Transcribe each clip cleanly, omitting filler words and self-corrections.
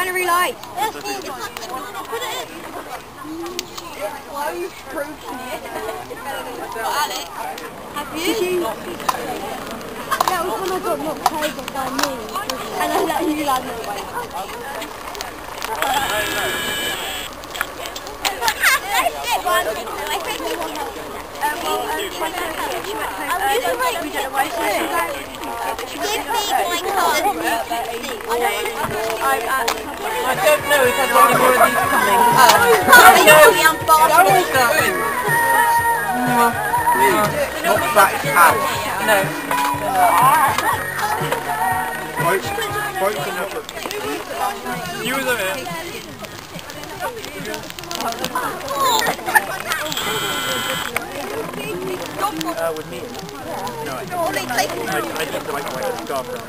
Binary light. Why are you stroking it? Alex, have you? That was when I got knocked over by me. And I let you land on my I don't know if there's any more of these coming. Not that house. No. You were there. With me? No, I didn't go away to the garden.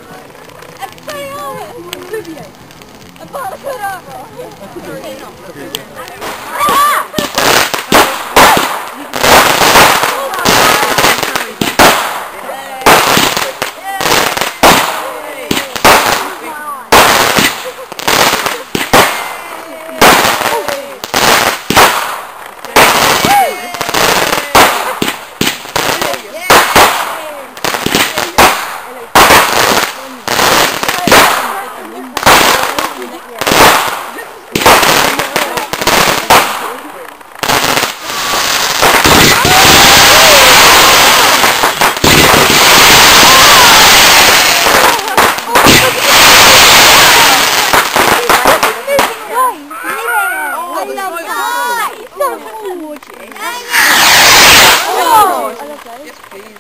Yes, please.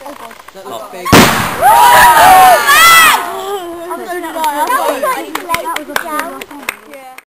That looks big.